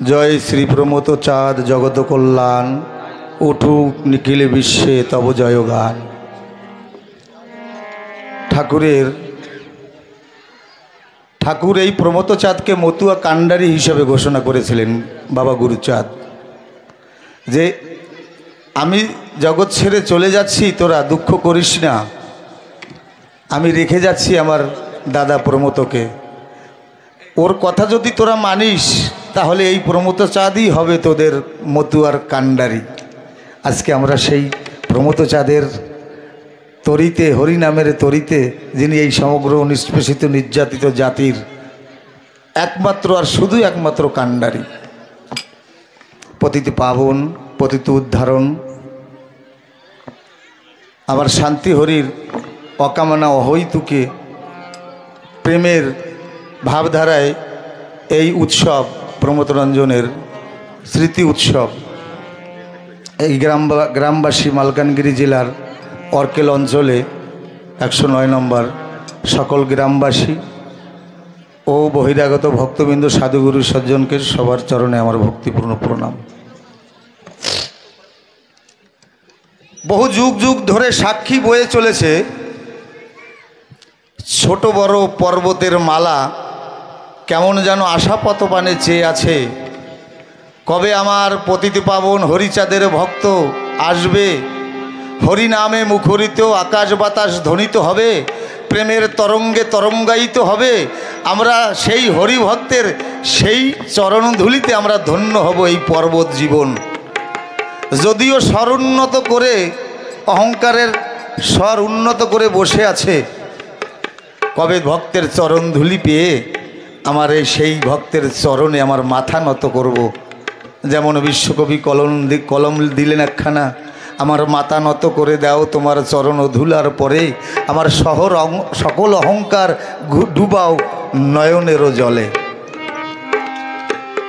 জয় শ্রী প্রমথ চাঁদ জগত কল্যাণ, উঠুক নিখিলে বিশ্বে তব জয়গান। ঠাকুর এই প্রমথ চাঁদকে মতুয়া কাণ্ডারি হিসেবে ঘোষণা করেছিলেন বাবা গুরুচাঁদ, যে আমি জগৎ ছেড়ে চলে যাচ্ছি, তোরা দুঃখ করিস না, আমি রেখে যাচ্ছি আমার দাদা প্রমথকে। ওর কথা যদি তোরা মানিস তাহলে এই প্রমথ চাঁদই হবে তোদের মতুয়ার কাণ্ডারি। আজকে আমরা সেই প্রমথ চাঁদের তরিতে, হরিনামের তরিতে, যিনি এই সমগ্র নিষ্পেষিত নির্যাতিত জাতির একমাত্র আর শুধু একমাত্র কাণ্ডারি, পতিত পাবন, পতিত উদ্ধারণ, আমার শান্তি হরির অকামনা অহৈতুকে প্রেমের ভাবধারায় এই উৎসব প্রমথরঞ্জনের স্মৃতি উৎসব। এই গ্রামবাসী মালকানগিরি জেলার অর্কেল অঞ্চলে 109 নম্বর সকল গ্রামবাসী ও বহিরাগত ভক্তবৃন্দ, সাধুগুরু সজ্জনকে সবার চরণে আমার ভক্তিপূর্ণ প্রণাম। বহু যুগ যুগ ধরে সাক্ষী বয়ে চলেছে ছোট বড় পর্বতের মালা কেমন যেন আশাপতপানে চেয়ে আছে, কবে আমার পতিত পাবন হরিচাঁদের ভক্ত আসবে, হরি নামে মুখরিত আকাশ বাতাস ধ্বনিত হবে, প্রেমের তরঙ্গে তরঙ্গায়িত হবে, আমরা সেই হরি ভক্তের সেই চরণধূলিতে আমরা ধন্য হব এই পর্বত জীবন। যদিও স্বর উন্নত করে, অহংকারের স্বর উন্নত করে বসে আছে, কবে ভক্তের চরণধূলি পেয়ে আমার সেই ভক্তের চরণে আমার মাথা নত করব। যেমন বিশ্বকবি কলম দিলেন একখানা, আমার মাথা নত করে দাও তোমার চরণ ধুলার পরে, আমার সকল অহংকার ডুবাও নয়নেরও জলে।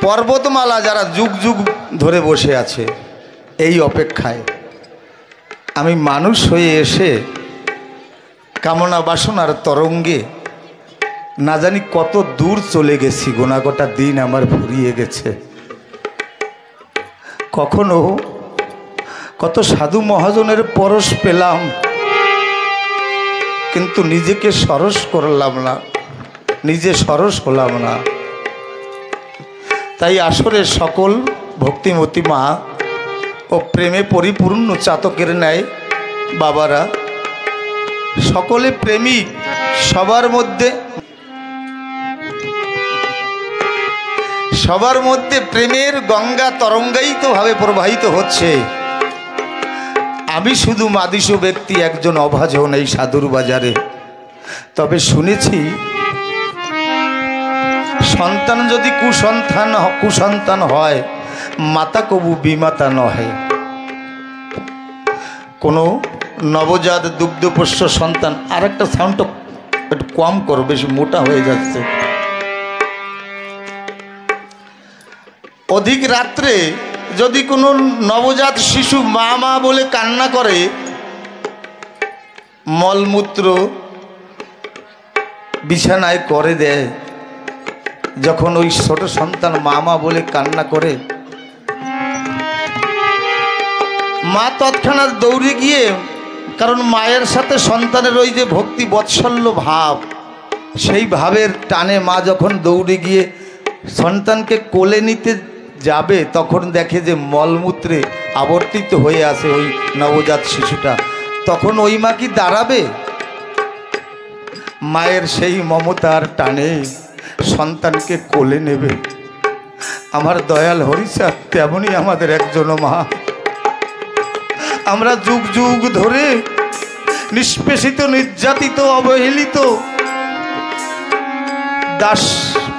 পর্বতমালা যারা যুগ যুগ ধরে বসে আছে এই অপেক্ষায়, আমি মানুষ হয়ে এসে কামনা বাসনার তরঙ্গে না জানি কত দূর চলে গেছি, গোনাগোটা দিন আমার ফুরিয়ে গেছে। কখনো কত সাধু মহাজনের পরশ পেলাম, কিন্তু নিজেকে সরস করলাম না, নিজে সরস হলাম না। তাই আসলে সকল ভক্তিমতী মা ও প্রেমে পরিপূর্ণ চাতকের ন্যায় বাবারা, সকলে প্রেমিক, সবার মধ্যে প্রেমের গঙ্গা তরঙ্গায়িতভাবে প্রবাহিত হচ্ছে। আমি শুধু মাদিসু ব্যক্তি, একজন অভাজন এই সাধুর বাজারে। তবে শুনেছি সন্তান যদি কুসন্তান হয়, মাতা কবু বিমাতা নহে। কোনো নবজাত দুগ্ধপোষ্য সন্তান, আর একটা সাউন্ডটা একটু কম করো, বেশি মোটা হয়ে যাচ্ছে। অধিক রাত্রে যদি কোনো নবজাত শিশু মা মা বলে কান্না করে, মলমূত্র বিছানায় করে দেয়, যখন ওই ছোট সন্তান মা মা বলে কান্না করে, মা তৎক্ষণাৎ দৌড়ে গিয়ে, কারণ মায়ের সাথে সন্তানের ওই যে ভক্তি বৎসল্য ভাব, সেই ভাবের টানে মা যখন দৌড়ে গিয়ে সন্তানকে কোলে নিতে যাবে, তখন দেখে যে মলমূত্রে আবর্তিত হয়ে আছে ওই নবজাত শিশুটা। তখন ওই মা কি দাঁড়াবে? মায়ের সেই মমতার টানে সন্তানকে কোলে নেবে। আমার দয়াল হরিচাঁদ তেমনই আমাদের একজন মা। আমরা যুগ যুগ ধরে নিষ্পেষিত, নির্যাতিত, অবহেলিত দাস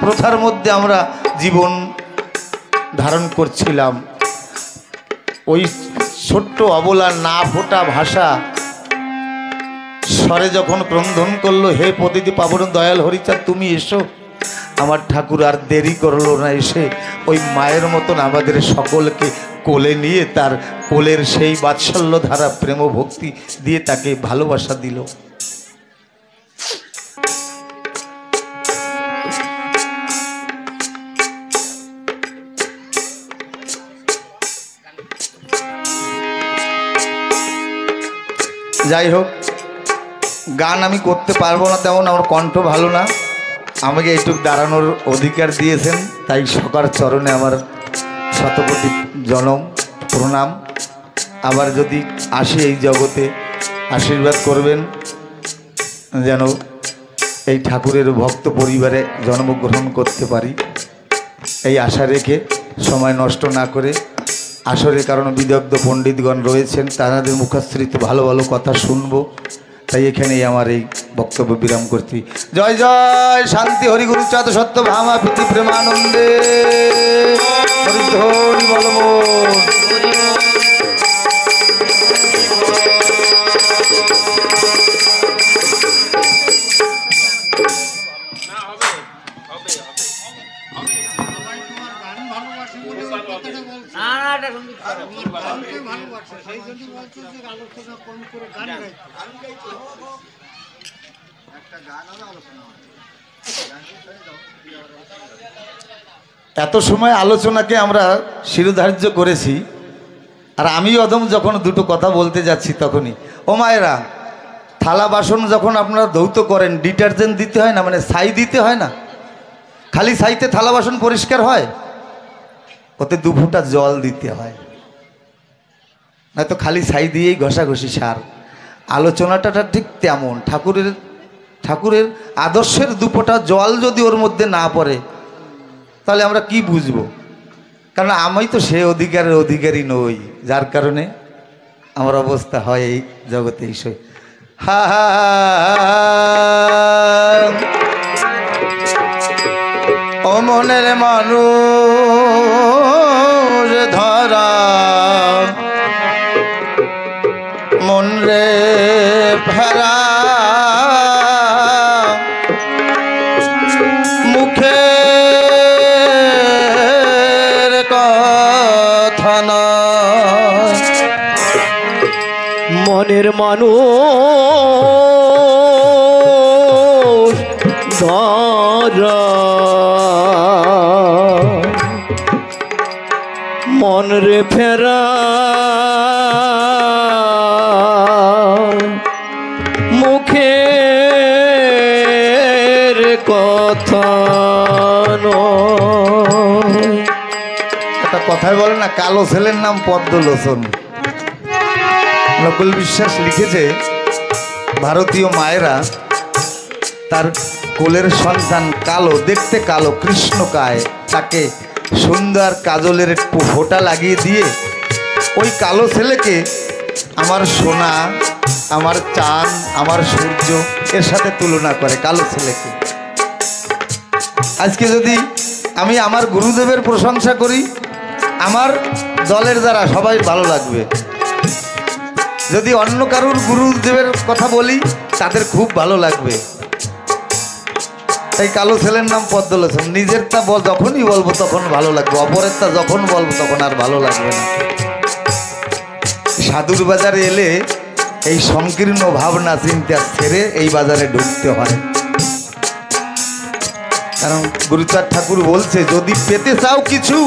প্রথার মধ্যে আমরা জীবন ধারণ করছিলাম। ওই ছোট্ট অবলা না ফোটা ভাষা স্বরে যখন ক্রন্দন করলো, হে পতিত পাবন দয়াল হরিচাঁদ তুমি এসো, আমার ঠাকুর আর দেরি করলো না, এসে ওই মায়ের মতন আমাদের সকলকে কোলে নিয়ে তার কোলের সেই বাৎসল্য ধারা প্রেম ভক্তি দিয়ে তাকে ভালোবাসা দিল। যাই হোক, গান আমি করতে পারবো না, তেমন আমার কণ্ঠ ভালো না, আমাকে এইটুকু দাঁড়ানোর অধিকার দিয়েছেন, তাই সকার চরণে আমার শতকোটি জনম প্রণাম। আবার যদি আসি এই জগতে আশীর্বাদ করবেন যেন এই ঠাকুরের ভক্ত পরিবারে জন্মগ্রহণ করতে পারি, এই আশা রেখে সময় নষ্ট না করে আসরে, কারণ বিদগ্ধ পণ্ডিতগণ রয়েছেন, তাদের মুখাশ্রিত ভালো ভালো কথা শুনবো, তাই এখানেই আমার এই বক্তব্য বিরাম করছি। জয় জয় শান্তি হরি গুরু চাঁদ সত্য ভামা প্রীতি প্রেমানন্দে হরি বলবো। এত সময় আলোচনাকে আমরা শিরোধার্য করেছি, আর আমি অদম যখন দুটো কথা বলতে যাচ্ছি তখনই, ও মায়েরা, থালা বাসন যখন আপনারা ধৌত করেন ডিটারজেন্ট দিতে হয় না, মানে ছাই দিতে হয় না? খালি ছাইতে থালা বাসন পরিষ্কার হয়? ওতে 2 ফোঁটা জল দিতে হয়, নয়তো খালি ছাই দিয়েই ঘষাঘষি সার। আলোচনাটা ঠিক তেমন, ঠাকুরের আদর্শের 2 ফোঁটা জল যদি ওর মধ্যে না পড়ে তাহলে আমরা কি বুঝবো? কারণ আমি তো সে অধিকারের অধিকারী নই, যার কারণে আমার অবস্থা হয় এই জগতে এইসব। হা হা ও মনের মানুষ ধরা মন রে ফেরা, মুখের কথা নয়, মনের মানুষ ধরা মন রে ফেরা, মুখের কথা নয়। একটা কথাই বলে না, কালো ছেলের নাম পদ্মলোচন। নকুল বিশ্বাস লিখেছে, ভারতীয় মায়েরা তার কোলের সন্তান কালো, দেখতে কালো, কৃষ্ণকায়, তাকে সুন্দর কাজলের একটু ফোঁটা লাগিয়ে দিয়ে ওই কালো ছেলেকে আমার সোনা, আমার চাঁদ, আমার সূর্য এর সাথে তুলনা করে কালো ছেলেকে। আজকে যদি আমি আমার গুরুদেবের প্রশংসা করি, আমার দলের দ্বারা সবাই ভালো লাগবে। যদি অন্য কারুর গুরুদেবের কথা বলি তাদের খুব ভালো লাগবে। তাই কালো ছেলের নাম পদ্মলোচন। নিজেরটা যখনই বলবো তখন ভালো লাগবে, অপরেরটা যখন বলবো তখন আর ভালো লাগবে না। সাধুর বাজারে এলে এই সংকীর্ণ ভাবনা চিন্তা ছেড়ে এই বাজারে ঢুকতে হয়, কারণ গুরুচাঁদ ঠাকুর বলছে, যদি পেতে চাও কিছু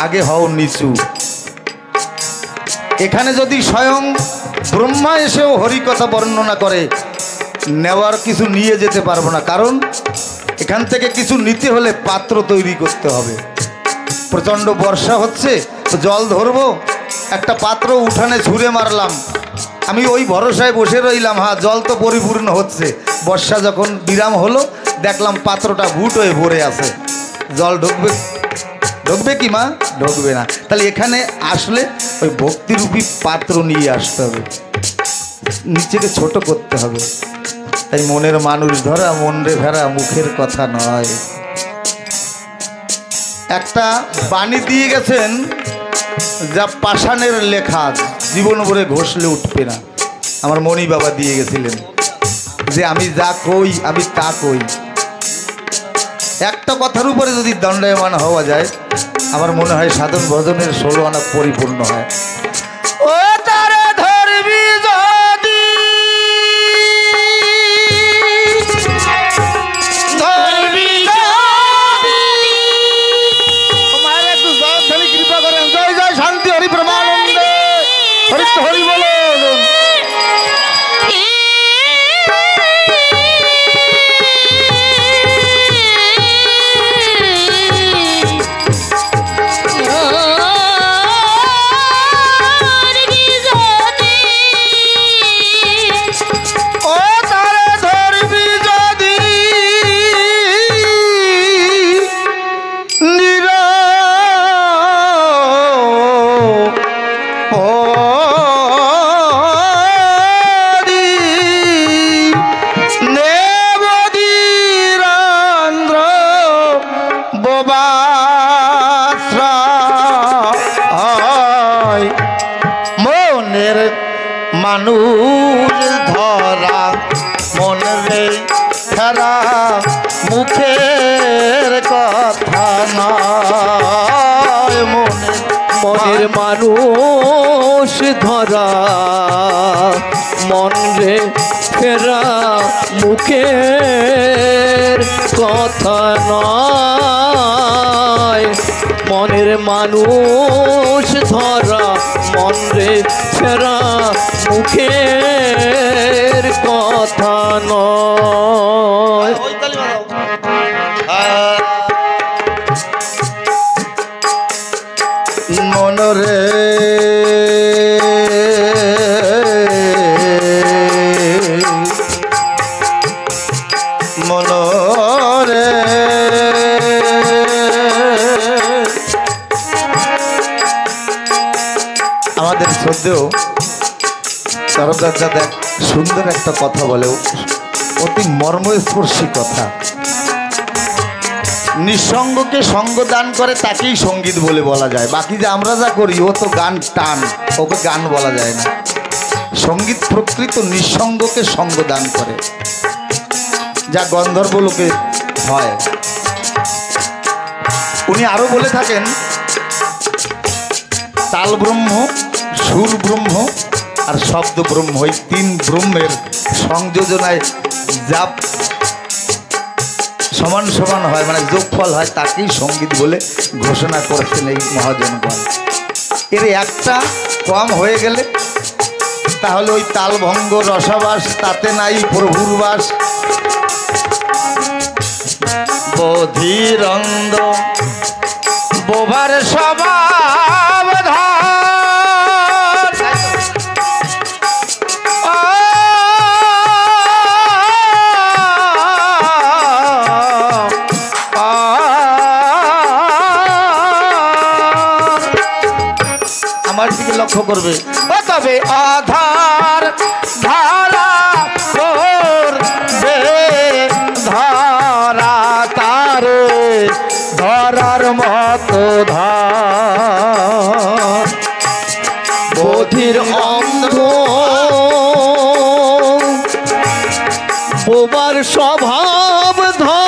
আগে হও নিচু। এখানে যদি স্বয়ং ব্রহ্মা এসেও হরিকথা বর্ণনা করে, নেওয়ার কিছু নিয়ে যেতে পারবো না, কারণ এখান থেকে কিছু নিতে হলে পাত্র তৈরি করতে হবে। প্রচণ্ড বর্ষা হচ্ছে, জল ধরবো, একটা পাত্র উঠানে ছুঁড়ে মারলাম, আমি ওই ভরসায় বসে রইলাম, হ্যাঁ জল তো পরিপূর্ণ হচ্ছে। বর্ষা যখন বিরাম হলো দেখলাম পাত্রটা ভুট হয়ে ভরে আছে, জল ঢুকবে? ঢুকবে কি মা? ঢুকবে না। তাহলে এখানে আসলে ওই ভক্তিরূপী পাত্র নিয়ে আসতে হবে, নিচেকে ছোট করতে হবে। তাই মনের মানুষ ধরা মন রে ভেড়া, মুখের কথা নয়। একটা বাণী দিয়ে গেছেন যা পাষাণের লেখা, জীবন ভরে ঘষলে উঠবে না। আমার মণি বাবা দিয়ে গেছিলেন যে আমি যা কই আমি তা কই। একটা কথার উপরে যদি দণ্ডায়মান হওয়া যায়, আমার মনে হয় সাধন ভজনের 16 আনা পরিপূর্ণ হয়। ও তারে ধরবি যদি, ধরবি মায়ের একটু জয় খালি কৃপা করেন। জয় জয় শান্তি হরি ব্রহ্মানন্দে হরি হরি বলুন। মানুষ ধরা মন রে ফেরা মুখের কথা নয় মনের মানুষ ধরা মন রে ফেরা মুখের কথা নয় মনের মানুষ ধরা মন রে ফেরা মুখের কথা নয়। মনরে মনরে আমাদের শ্রদ্ধেয় তরফদার দেখ সুন্দর একটা কথা বলে, অতি মর্মস্পর্শী কথা। নিঃসঙ্গকে সঙ্গ দান করে তাকেই সঙ্গীত বলে বলা যায়। বাকি যে আমরা যা করি ও তো গান টান, ওকে গান বলা যায় না। সঙ্গীত প্রকৃত নিঃসঙ্গকে সঙ্গ দান করে, যা গন্ধর্ব লোকে হয়। উনি আরো বলে থাকেন তাল ব্রহ্ম, সুর ব্রহ্ম আর শব্দ ব্রহ্ম, এই তিন ব্রহ্মের সংযোজনায় যা সমান সমান হয়, মানে যোগফল হয়, তাকেই সঙ্গীত বলে ঘোষণা করেছেন এই মহাজনগণ। এর একটা কম হয়ে গেলে তাহলে ওই তালভঙ্গ রসাবাস, তাতে নাই প্রভুর বাস। বধিরন্দ বোবার স্বভাব আমার দিকে লক্ষ্য করবে। তবে আধার ধারা ধরা তারে ধরার মতো ধার বধির অন্ধ বোবার স্বভাব ধর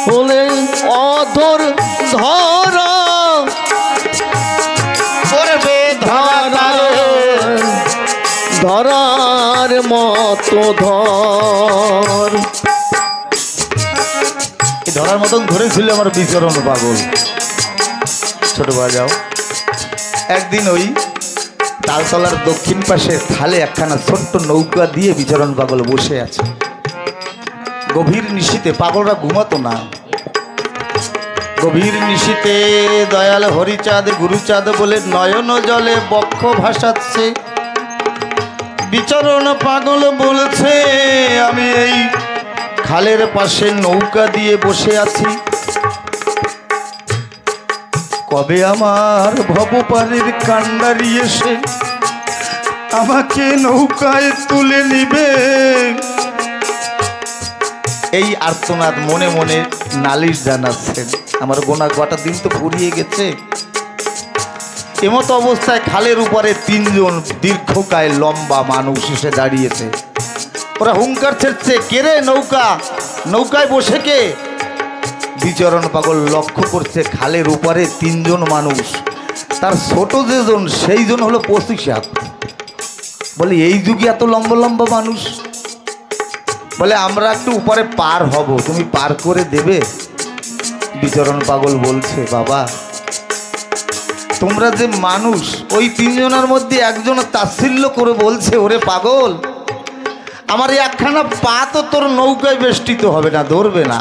হলে অধর ধরা করবে ধরার মতো ধর। ধরার মতন ধরেছিল আমার বিচরণ পাগল। ছোট বাজাও একদিন ওই তালতলার দক্ষিণ পাশে খালে একখানা ছোট্ট নৌকা দিয়ে বিচরণ পাগল বসে আছে। গভীর নিশীতে, পাগলরা ঘুমাতো না, গভীর নিশীতে দয়াল হরিচাঁদ গুরুচাঁদ বলে নয়ন জলে বক্ষ ভাসাচ্ছে। বিচরণ পাগল বলছে আমি এই খালের পাশে নৌকা দিয়ে বসে আছি, কবে আমার ভবপারের কান্ডারি এসে আমাকে নৌকায় তুলে নিবে। এই আর্তনাদ মনে মনে নালিশ জানাচ্ছেন। আমার গোনা গোটা দিন তো ফুরিয়ে গেছে। এমতো অবস্থায় খালের উপরে তিনজন দীর্ঘকায় লম্বা মানুষ এসে দাঁড়িয়েছে। ওরা হুঙ্কার ছেড়ছে, কে রে নৌকা, নৌকায় বসে কে? বিচরণ পাগল লক্ষ্য করছে খালের উপরে তিনজন মানুষ, তার ছোট যেজন সেই জন হলো 25 হাত। বলে এই যুগে এত লম্বা লম্বা মানুষ? বলে আমরা একটু উপরে পার হব, তুমি পার করে দেবে? বিচরণ পাগল বলছে বাবা তোমরা যে মানুষ, ওই তিনজনের মধ্যে একজন তাচ্ছিল্য করে বলছে ওরে পাগল আমার এই একখানা পা তো তোর নৌকায় বেষ্টিত হবে না, ধরবে না।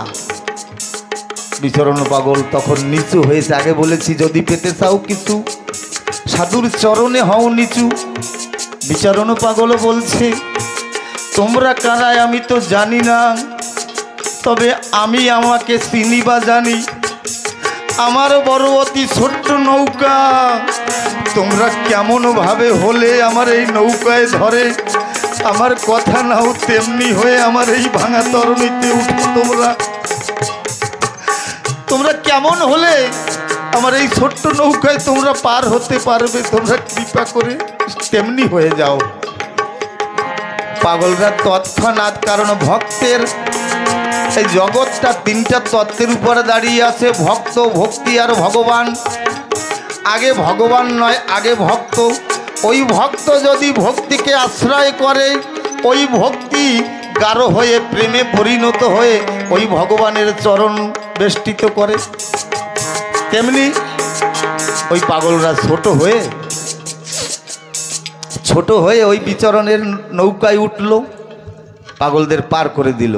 বিচরণ পাগল তখন নিচু হয়েছে। আগে বলেছি যদি পেতে চাও কিছু সাধুর চরণে হও নিচু। বিচরণ পাগল বলছে তোমরা কারায় আমি তো জানি না, তবে আমি আমাকে চিনি বা জানি। আমারও বড় অতি ছোট্ট নৌকা, তোমরা কেমন ভাবে হলে আমার এই নৌকায় ধরে? আমার কথা নাও তেমনি হয়ে আমার এই ভাঙা তরণীতে উঠো তোমরা। তোমরা কেমন হলে আমার এই ছোট্ট নৌকায় তোমরা পার হতে পারবে? তোমরা কৃপা করে তেমনি হয়ে যাও। পাগলরা তৎক্ষণাৎ, কারণ ভক্তের এই জগৎটা তিনটা তত্ত্বের উপরে দাঁড়িয়ে আছে, ভক্ত, ভক্তি আর ভগবান। আগে ভগবান নয়, আগে ভক্ত। ওই ভক্ত যদি ভক্তিকে আশ্রয় করে, ওই ভক্তি গাঢ় হয়ে প্রেমে পরিণত হয়ে ওই ভগবানের চরণ বেষ্টিত করে। তেমনি ওই পাগলরা ছোট হয়ে ওই বিচরণের নৌকায় উঠল, পাগলদের পার করে দিল।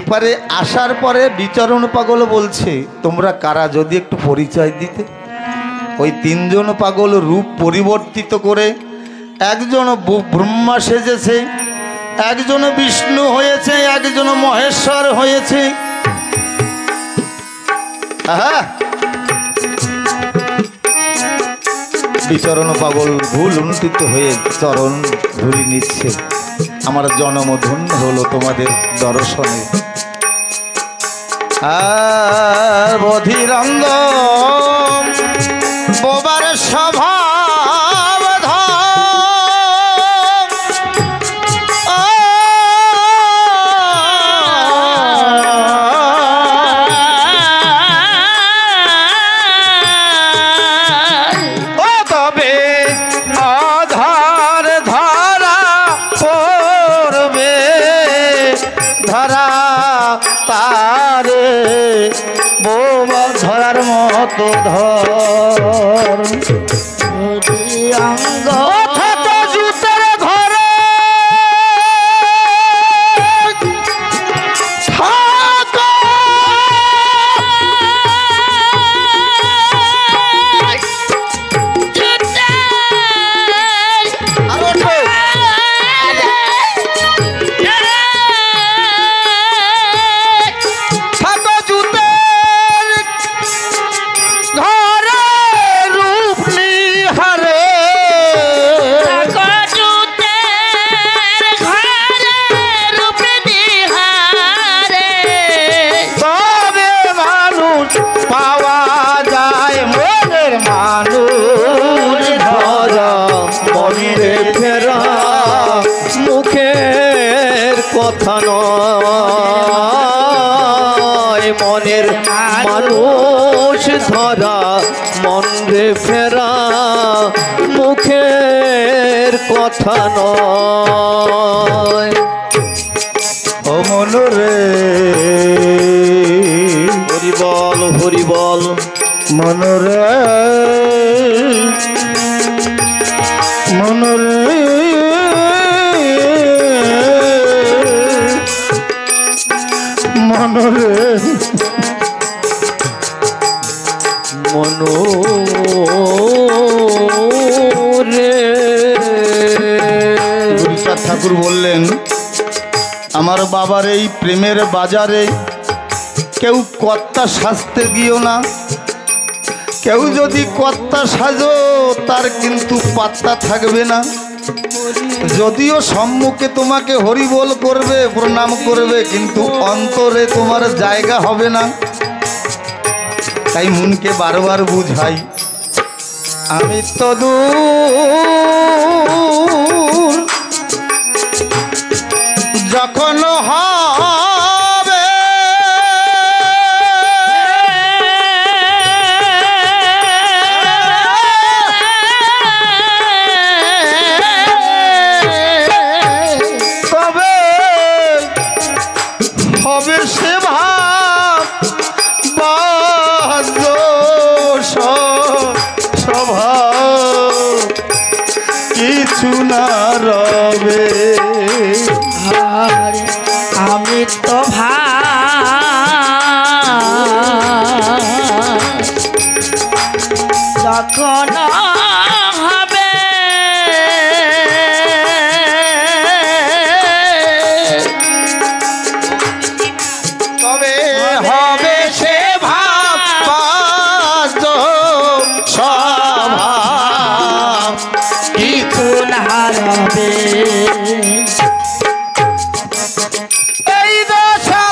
এপারে আসার পরে বিচরণ পাগল বলছে, তোমরা কারা, যদি একটু পরিচয় দিতে। ওই তিনজন পাগল রূপ পরিবর্তিত করে, একজন ব্রহ্মা সেজেছে, একজন বিষ্ণু হয়েছে, একজন মহেশ্বর হয়েছে। বিচরণ পাগল ভুল উন্নীত হয়ে চরণ ধুলি নিচ্ছে। আমার জনম ধন্য হলো তোমাদের দর্শনে। আর বধিরঙ্গ বোবার স্বভাব ধরার মতো ধর জুতের ঘরে কথা নয়, মনের মানুষ ধরা মনে ফেরা মুখের কথা নয়। ও মনরে হরি বল, হরি বল, মনরে মনরে মনরে মনরে। গুরুচাঁদ ঠাকুর বললেন, আমার বাবার এই প্রেমের বাজারে কেউ কর্তা সাজতে গিয়েও না। কেউ যদি কর্তা সাজো তার কিন্তু পাত্তা থাকবে না। যদিও সম্মুখে তোমাকে হরিবোল করবে, প্রণাম করবে, কিন্তু অন্তরে তোমার জায়গা হবে না। তাই মনকে বারবার বুঝাই, আমি তো দূর যখন হবে তবে হবে সে ভাব বাহ্য স্বভাব কিছু না রবে। আমি তো যখন হবে তবে হবে সে ভাব স্বভাব কিছু না রবে। এই দশা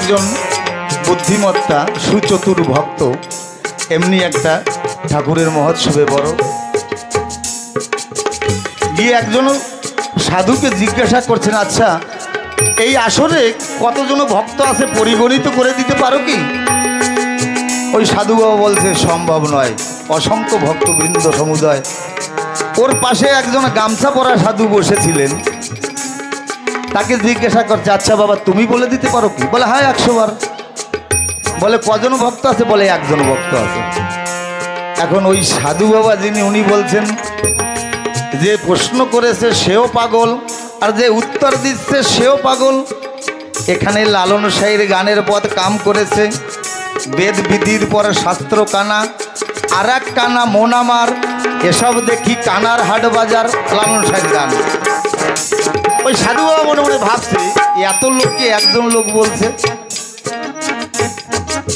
একজন বুদ্ধিমত্তা সুচতুর ভক্ত, এমনি একটা ঠাকুরের মহোৎসবে বড় গিয়ে একজন সাধুকে জিজ্ঞাসা করছেন, আচ্ছা এই আসরে কতজন ভক্ত আছে পরিগণিত করে দিতে পারো কি? ওই সাধু বাবা বলছে সম্ভব নয়, অসংখ্য ভক্তবৃন্দ সমুদয়। ওর পাশে একজন গামছা পরা সাধু বসেছিলেন, তাকে জিজ্ঞাসা করছে, আচ্ছা বাবা তুমি বলে দিতে পারো কি? বলে হ্যাঁ 100 বার। বলে কজন ভক্ত আছে? বলে একজন ভক্ত আছে। এখন ওই সাধু বাবা যিনি, উনি বলছেন যে প্রশ্ন করেছে সেও পাগল, আর যে উত্তর দিচ্ছে সেও পাগল। এখানে লালন শাহীর গানের পথ কাম করেছে, বেদ বিধির পরে শাস্ত্র কানা, আর এক কানা মন আমার, এসব দেখি কানার হাট বাজার, লালন শাহীর গান। ওই সাধু বাবা মনে মনে ভাবছে এত লোককে একজন লোক বলছে।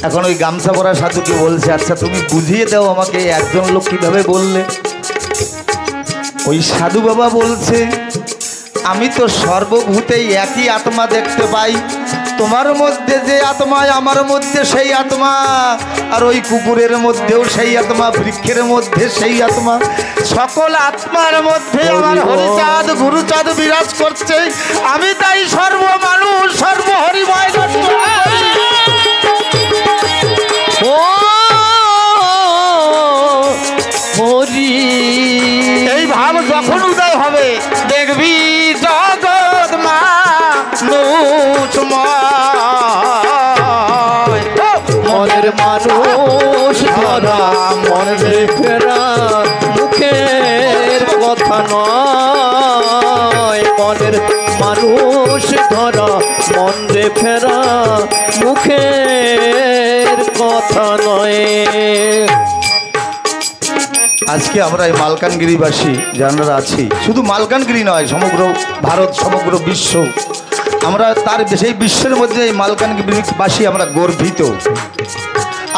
এখন ওই গামছা পরা সাধুকে বলছে, আচ্ছা তুমি বুঝিয়ে দাও আমাকে একজন লোক কিভাবে বললে? ওই সাধু বাবা বলছে, আমি তো সর্বভূতেই একই আত্মা দেখতে পাই, তোমার মধ্যে যে আত্মা আমার মধ্যে সেই আত্মা, আর ওই কুকুরের মধ্যেও সেই আত্মা, বৃক্ষের মধ্যে সেই আত্মা, সকল আত্মার মধ্যে আমার হরিচাঁদ গুরুচাঁদ বিরাজ করছে। আমি তাই সর্ব মানুষ সর্ব হরিময় ও হরি। এই ভাব যখন উদয় হবে দেখবি জগৎ মানুষময়। মনের মানুষ ধরা মনে ফেরা মুখের কথা নয়, মনের মানুষ ধরা মনে ফেরা মুখের কথা নয়। আজকে আমরা এই মালকানগিরিবাসী যারা আছি, শুধু মালকানগিরি নয়, সমগ্র ভারত সমগ্র বিশ্ব, আমরা তার সেই বিশ্বের মধ্যে এই মালকানগিরিবাসী আমরা গর্বিত।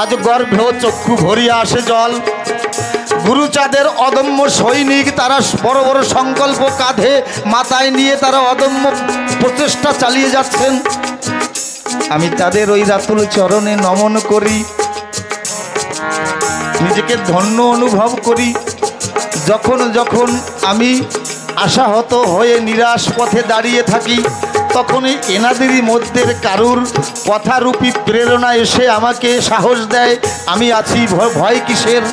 আজ গর্ভেও চক্ষু ভরিয়া আসে জল। গুরুচাঁদের অদম্য সৈনিক, তারা বড় বড় সংকল্প কাঁধে মাথায় নিয়ে তারা অদম্য প্রচেষ্টা চালিয়ে যাচ্ছেন। আমি তাদের ওই রাতুল চরণে নমন করি, নিজেকে ধন্য অনুভব করি। যখন যখন আমি আশাহত হয়ে নিরাশ পথে দাঁড়িয়ে থাকি, তখনই এনাদেরই মধ্যের কারুর কথারূপী প্রেরণা এসে আমাকে সাহস দেয়, আমি আছি, ভয় কিসের?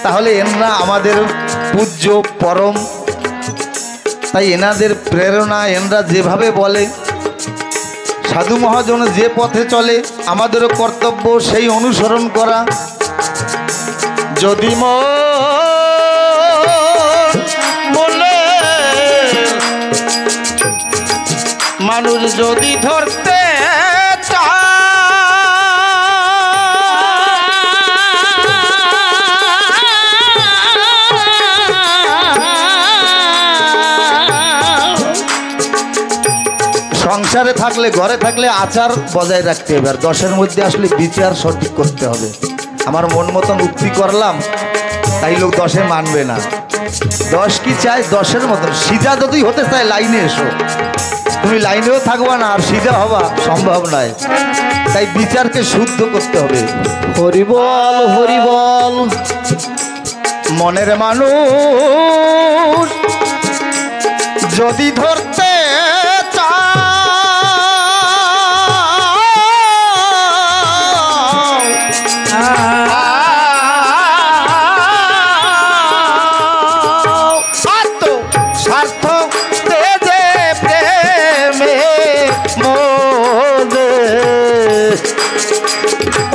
তাহলে এনরা আমাদের পূজ্য পরম, তাই এনাদের প্রেরণা, এনরা যেভাবে বলে, সাধু মহাজন যে পথে চলে আমাদেরও কর্তব্য সেই অনুসরণ করা। যদি বলে মানুষ যদি ধরতে সংসারে থাকলে, ঘরে থাকলে আচার বজায় রাখতে হবে, আর 10-এর মধ্যে আসলে বিচার সঠিক করতে হবে। আমার মন মতন উক্তি করলাম তাই লোক 10-এ মানবে না। 10 কি চাই? 10-এর মতন। সিধা যদি হতে চায় লাইনে এসো, তুমি লাইনেও থাকবা না আর সিধা হবা সম্ভব নয়। তাই বিচারকে শুদ্ধ করতে হবে। হরিবল হরিবল। মনের মানুষ যদি ধরতে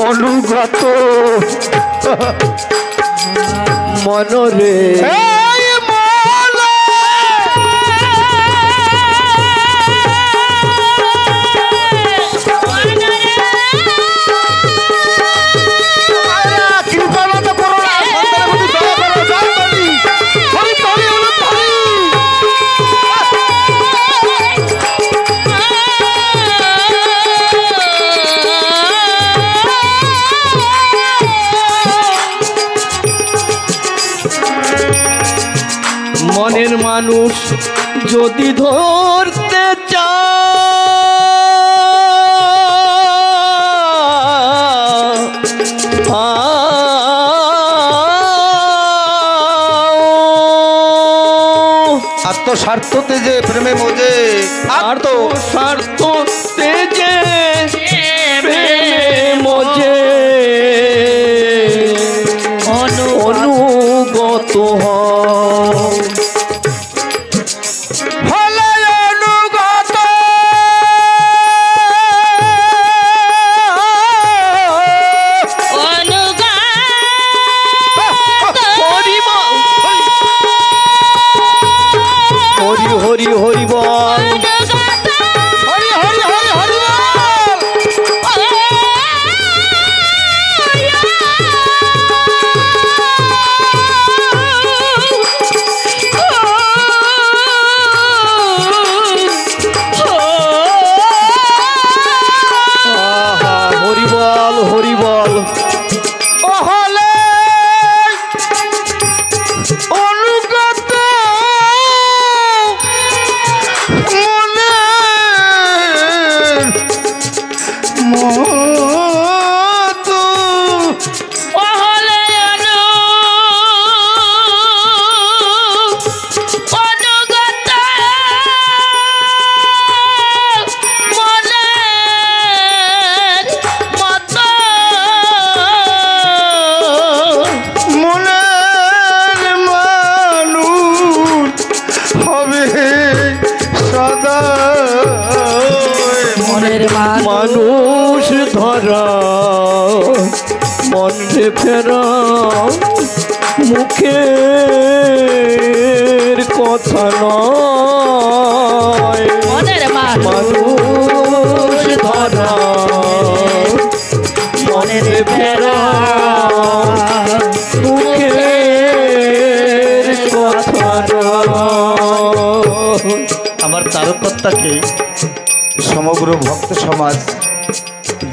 অনুগত মনরে মনের মানুষ যদি ধরতে চায় আত্মস্বার্থতে যে প্রেমে মজে স্বার্থ তেজে প্রেমে মজে অনুগত হও। হলে অনুগত হরি হরি হরি বল। হরি হরি হরি হরি বল। আহা, হরি বল হরি বল। ও হলে অনুগত মনে মতো মনের মানুষ হবে সদা মনের মানুষ ধরা মনে ফেরা মুখের কথা নয়। মনের মানুষ ধরা মনে ফেরা মুখের কথা নয়। আমার তারকর্তাকে সমগ্র ভক্ত সমাজ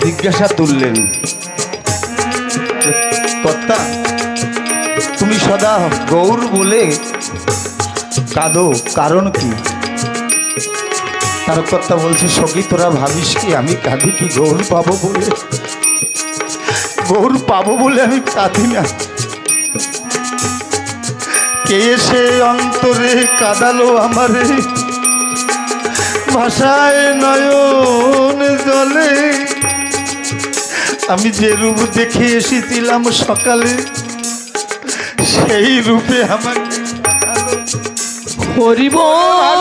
জিজ্ঞাসা তুললেন, কর্তা তুমি সদা গৌর বলে কাঁদো, কারণ কি? তারকর্তা বলছে, সখী তোরা ভাবিস কি আমি কাঁদি কি গৌর পাবো বলে? গৌর পাবো বলে আমি কাঁদি না। কে এসে অন্তরে কাঁদালো আমারে, ভাষায় নয়ন জলে। আমি যে রূপ দেখে এসেছিলাম সকালে, সেই রূপে আমাকে হরি বল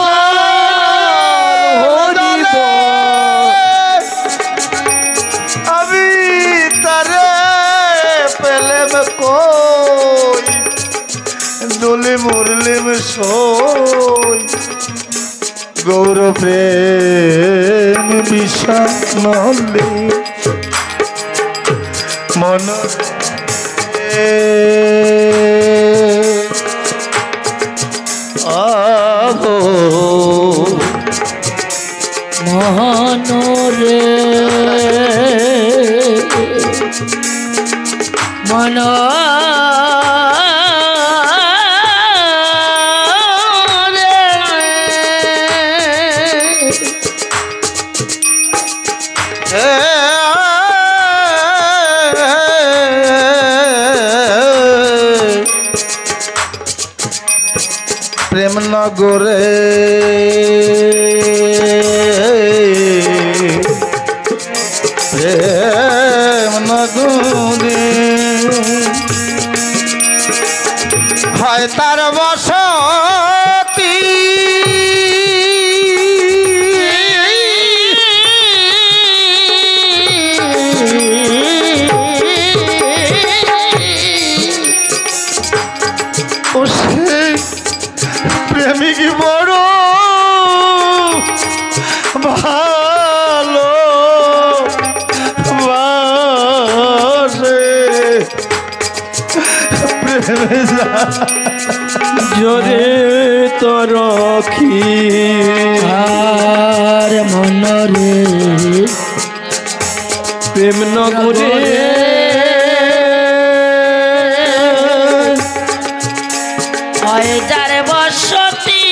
হরি বল। আমি তারে পেলেম কই, দোলে মরলেম সই। গৌর প্রেম বিষয় নহলে মন আহো মনরে মন প্রেম নগরে প্রেম নগরে হয় তার বসতি, ও সেই প্রেমিক বড় ভালো বাসে, প্রেমে জরে তরখি আর মনরে প্রেম নগরে হয় যার বসতি।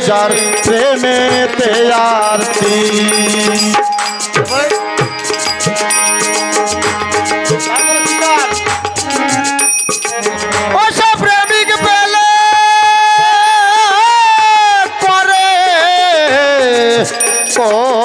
যার প্রেমেতে আরতি। ও সে প্রেমিক পেলে করে কোলে।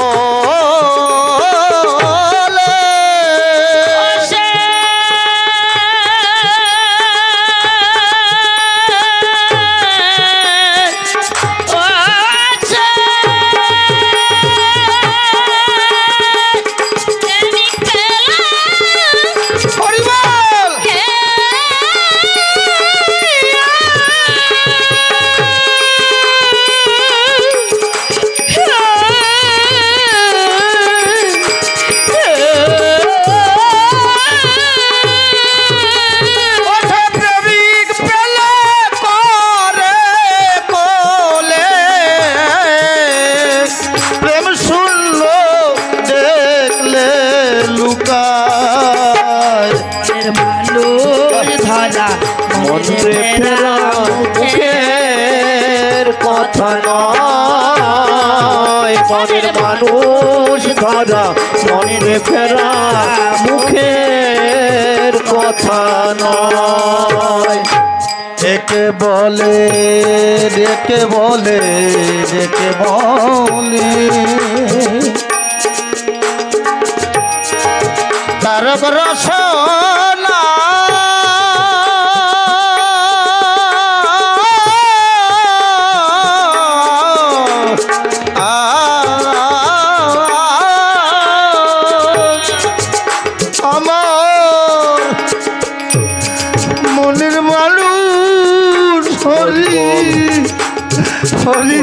মন্ত্রে ফেরা মুখের কথা নয়, মনের মানুষ ধরা মন্ত্রে ফেরা মুখের কথা নয়। একে বলে ডেকে বলে ডেকে বলে তারক রসনা। আমার মনের মানুষ হরি হরি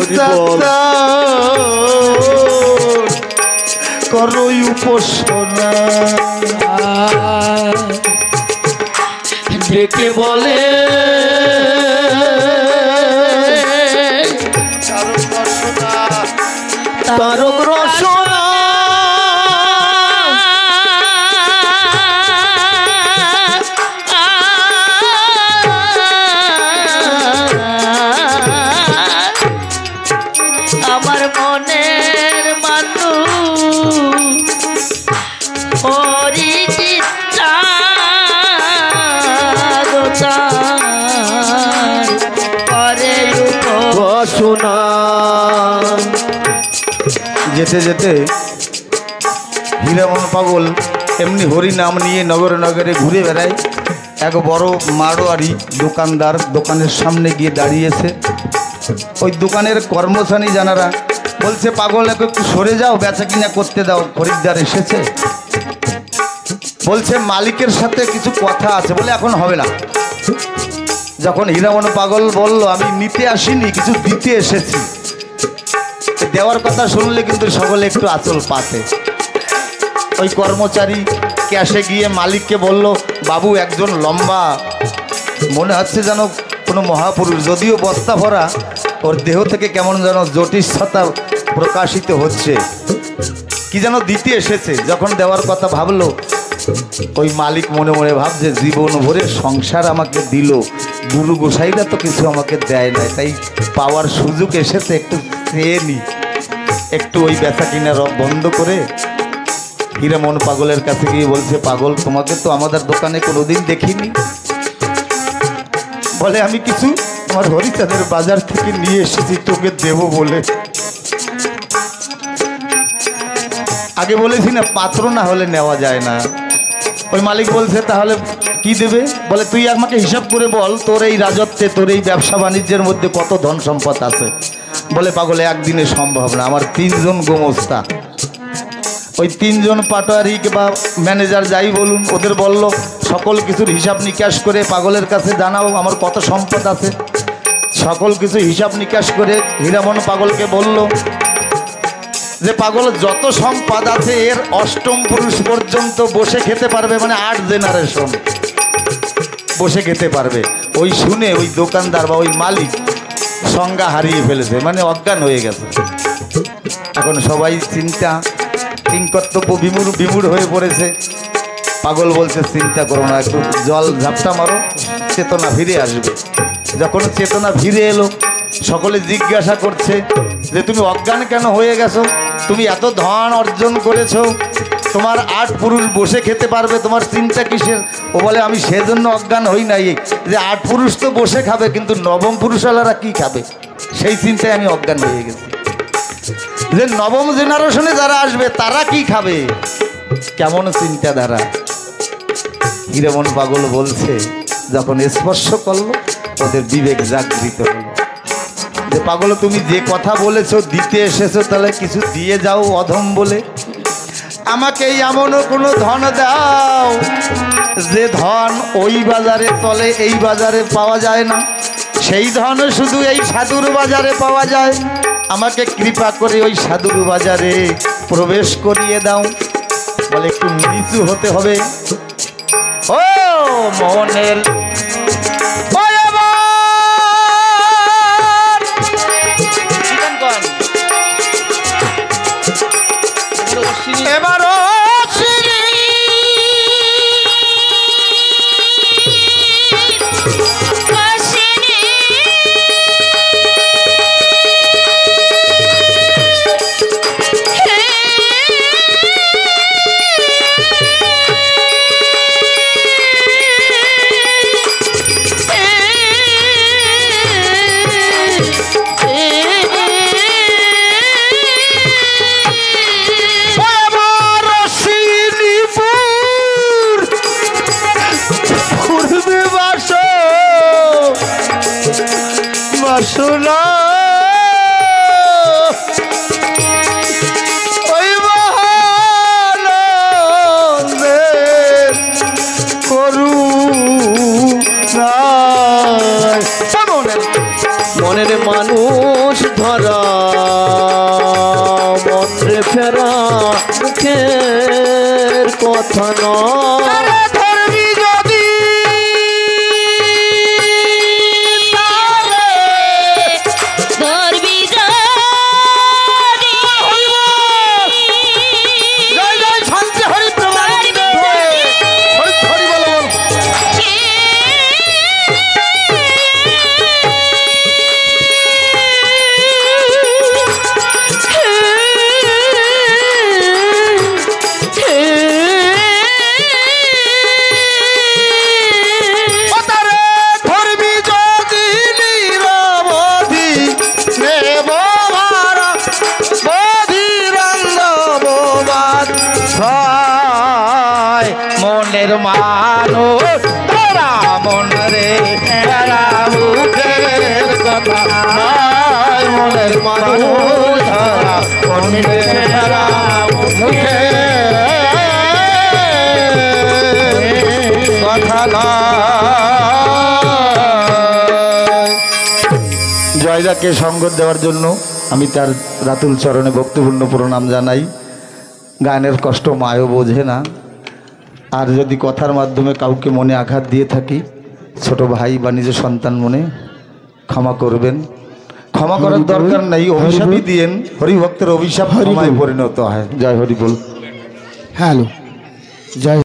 করই উপাসনা। ডেকে বলে তারক রসনা। আমার মনের মানুষ হরিচিত্রা করে রসনা। যেতে যেতে হীরামন পাগল এমনি হরি নাম নিয়ে নগরে নগরে ঘুরে বেড়ায়। এক বড় মারোয়ারি দোকানদার দোকানের সামনে গিয়ে দাঁড়িয়েছে। ওই দোকানের কর্মচারী জানারা বলছে, পাগল একটু সরে যাও, বেচা কিনা করতে দাও, খরিদ্দার এসেছে। বলছে মালিকের সাথে কিছু কথা আছে, বলে এখন হবে না। যখন হীরামন পাগল বলল, আমি নিতে আসিনি, কিছু দিতে এসেছি। দেওয়ার কথা শুনলে কিন্তু সকলে একটু আঁচল পাতে। ওই কর্মচারী ক্যাশে গিয়ে মালিককে বলল, বাবু একজন লম্বা, মনে হচ্ছে যেন কোনো মহাপুরুষ, যদিও বস্তা ভরা, ওর দেহ থেকে কেমন যেন জ্যোতিষতা প্রকাশিত হচ্ছে, কি যেন দিতে এসেছে। যখন দেওয়ার কথা ভাবলো, ওই মালিক মনে মনে ভাবছে, জীবন ভরে সংসার আমাকে দিল, গুরু গোসাইরা তো কিছু আমাকে দেয় না, তাই পাওয়ার সুযোগ এসেছে, একটু চেয়ে নি। একটু ওই বেচা কিনা বন্ধ করে হীরামন পাগলের কাছে গিয়ে বলছে, পাগল তোমাকে তো আমাদের দোকানে কোনোদিন দেখিনি। বলে, আমি কিছু আমার হরিচাঁদের বাজার থেকে নিয়ে এসেছি তোকে দেব বলে। আগে বলেছি না, পাত্র না হলে নেওয়া যায় না। ওই মালিক বলছে, তাহলে কি দেবে? বলে, তুই আমাকে হিসাব করে বল, তোর এই রাজত্বে, তোর এই ব্যবসা বাণিজ্যের মধ্যে কত ধন সম্পদ আছে। বলে, পাগলে একদিনে সম্ভব না, আমার 3 জন গোমস্তা, ওই 3 জন পাটোয়ারি বা ম্যানেজার যাই বলুন, ওদের বলল সকল কিছুর হিসাব নিকাশ করে পাগলের কাছে জানাও আমার কত সম্পদ আছে। সকল কিছু হিসাব নিকাশ করে হীরামন পাগলকে বলল যে, পাগল যত সম্পদ আছে এর 8ম পুরুষ পর্যন্ত বসে খেতে পারবে, মানে 8 জেনারেশন বসে খেতে পারবে। ওই শুনে ওই দোকানদার বা ওই মালিক সংজ্ঞা হারিয়ে ফেলেছে, মানে অজ্ঞান হয়ে গেছে। এখন সবাই চিন্তা কিংকর্তব্য বিমূঢ় হয়ে পড়েছে। পাগল বলছে, চিন্তা করো না, একটু জল ঝাপটা মারো, চেতনা ফিরে আসবে। যখন চেতনা ফিরে এলো, সকলে জিজ্ঞাসা করছে যে তুমি অজ্ঞান কেন হয়ে গেছো? তুমি এত ধন অর্জন করেছো, তোমার 8 পুরুষ বসে খেতে পারবে, তোমার চিন্তা কিসের? ও বলে আমি সেজন্য অজ্ঞান হই নাই যে 8 পুরুষ তো বসে খাবে, কিন্তু নবম পুরুষওয়ালারা কি খাবে সেই চিন্তায় আমি অজ্ঞান হয়ে গেছি। যে নবম জেনারেশনে যারা আসবে তারা কি খাবে, কেমন চিন্তাধারা। হিরেমন পাগল বলছে যখন স্পর্শ করলো ওদের বিবেক জাগৃত হলো যে পাগল তুমি যে কথা বলেছো দিতে এসেছো, তাহলে কিছু দিয়ে যাও অধম বলে। আমাকে এমনও কোনো ধন দাও যে ধন ওই বাজারে চলে, এই বাজারে পাওয়া যায় না, সেই ধন শুধু এই সাধুর বাজারে পাওয়া যায়। আমাকে কৃপা করে ওই সাধুর বাজারে প্রবেশ করিয়ে দাও। বলে একটু নিচু হতে হবে। ও মনের এবারও বাসনা ওই মহানন্দে করুণায় মনের মানুষ ধরা মন্ত্রে ফেরা মুখের কথা নয়। মনের মানুষ তারা মন রে তারা মুখের কথা নয়। মনের মানুষ তারা মন রে তারা মুখের কথা নয়। জয়দাকে সঙ্গ দেওয়ার জন্য আমি তার রাতুল চরণে ভক্তিপূর্ণ প্রণাম জানাই। গানের কষ্ট মায়ও বোঝে না, আর যদি কথার মাধ্যমে কাউকে মনে আঘাত দিয়ে থাকি ছোট ভাই বা নিজের সন্তান মনে ক্ষমা করবেন। ক্ষমা করার দরকার নেই, অভিশাপই দিয়েন। হরিভক্তের অভিশাপ ক্ষমায় পরিণত হয়। জয় হরি বল। হ্যালো জয়।